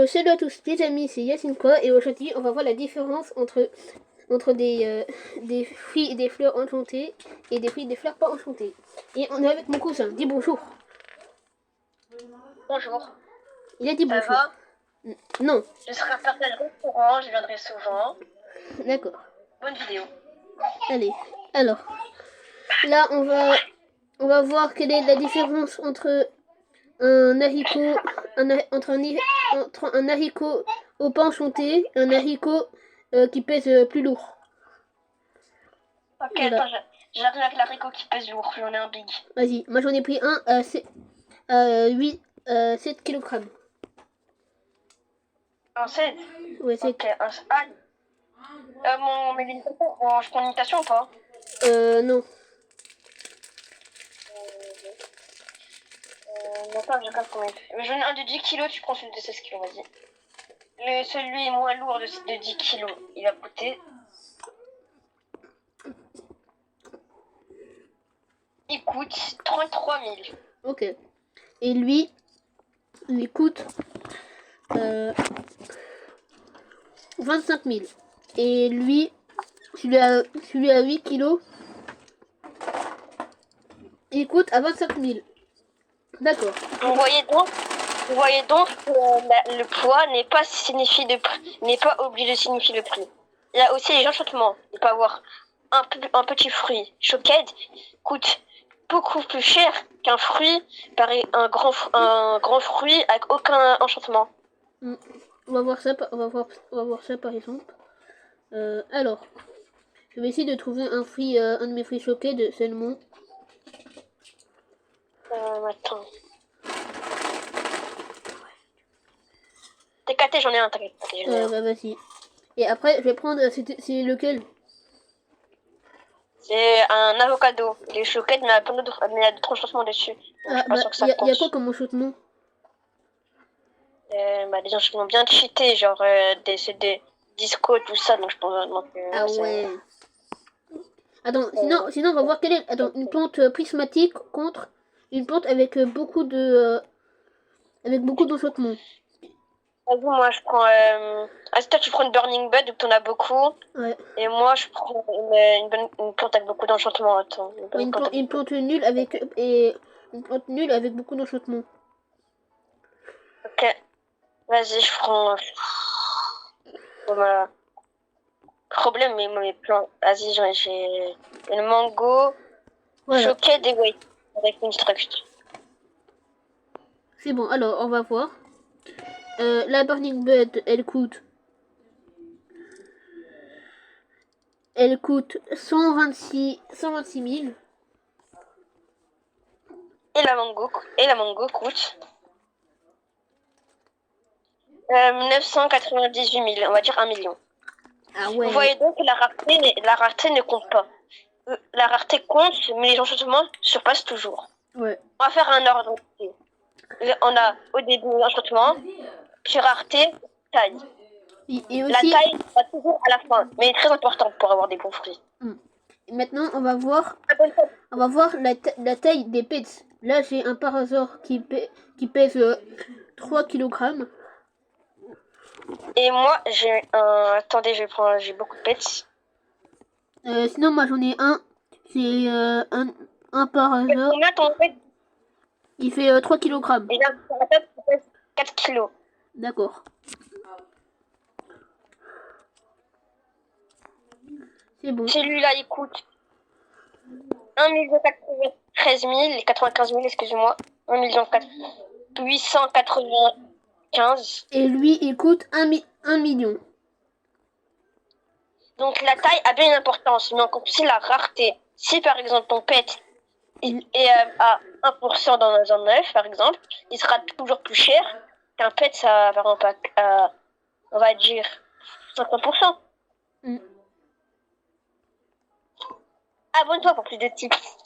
Salut à tous les amis, c'est Yasinka et aujourd'hui on va voir la différence entre des fruits et des fleurs enchantées et des fruits et des fleurs pas enchantées. Et on est avec mon cousin, dis bonjour. Bonjour, Il a dit ça bonjour. va? Non, Je serai un partage restaurant, je viendrai souvent. d'accord. Bonne vidéo. Allez, alors, là on va voir quelle est la différence entre un haricot, entre un haricot au pas enchanté et un haricot qui pèse plus lourd. Ok, Voilà. attends, j'arrive avec l'haricot qui pèse lourd, j'en ai un big. Vas-y, moi j'en ai pris un à 7 kg. Un 7. Ouais, 7. Ok, un 7. Mais l'imitation, je prends l'imitation ou pas? Non. Non, pas, je regarde combien il fait. Mais j'en ai un de 10 kilos, tu prends celui de 16 kilos, vas-y. Celui moins lourd de 10 kilos, il va coûter. Il coûte 33 000. Ok. Et lui, il coûte 25 000. Et lui, celui à 8 kilos, il coûte à 25 000. D'accord. Vous voyez donc que le poids n'est pas obligé de signifier le prix. Il y a aussi les enchantements. Il peut avoir un petit fruit choquette coûte beaucoup plus cher qu'un fruit, pareil, un grand fruit avec aucun enchantement. On va voir ça, on va voir ça par exemple. Alors, je vais essayer de trouver un fruit, un de mes fruits choqués de Salmon. Attends. T'es caté, j'en ai un, t'inquiète. Bah vas-y. Et après, je vais prendre, c'est lequel? C'est un avocado. Il est choquette, mais il y a d'autres enchantements dessus. Donc, je Ah suis pas bah, sûre que ça y a compte. quoi comme enchantement? Des enchantements bien cheatés, genre c'est des disco, tout ça, donc je pense Ah c'est... ouais. Attends, sinon on va voir quelle est. Attends, une plante prismatique contre une plante avec avec beaucoup d'enchantements. Vas-y, moi je prends... toi tu prends une Burning Bud, donc t'en as beaucoup. Ouais. Et moi je prends une plante avec beaucoup d'enchantements. Attends, Ouais, une plante nulle avec une plante nulle avec beaucoup d'enchantements. Ok, vas-y, je prends... Voilà. Problème, mais mes plantes... Vas-y, j'ai une mango, Voilà. choquée des whey, avec une structure. C'est bon, alors on va voir. La Burning Bud, elle coûte 126 000. Et la mango coûte 998 000, on va dire 1 million. Ah ouais. Vous voyez donc que la rareté ne compte pas. La rareté compte, mais les enchantements surpassent toujours. Ouais. On va faire un ordre. On a au début l'enchantement, puis rareté, taille. Et La aussi. taille va toujours à la fin, mais elle est très importante pour avoir des bons fruits. Maintenant, on va voir la taille des pets. Là, j'ai un parasaur qui pèse 3 kg. Et moi, j'ai un... Attendez, j'ai beaucoup de pets. Sinon, moi, j'en ai un. C'est un parasaur. Combien ton pet? Il fait 3 kg. Il a un pet qui pèse 4 kilos. D'accord. C'est bon. Celui-là, il coûte 1 13 000, 95 000, excusez-moi. 1 895. Et lui, il coûte 1 million. Donc la taille a bien une importance, mais on compte aussi la rareté. Si par exemple ton pet est à 1% dans un œuf, par exemple, il sera toujours plus cher qu'un pet, ça par exemple, on va dire 50%. Abonne-toi pour plus de tips.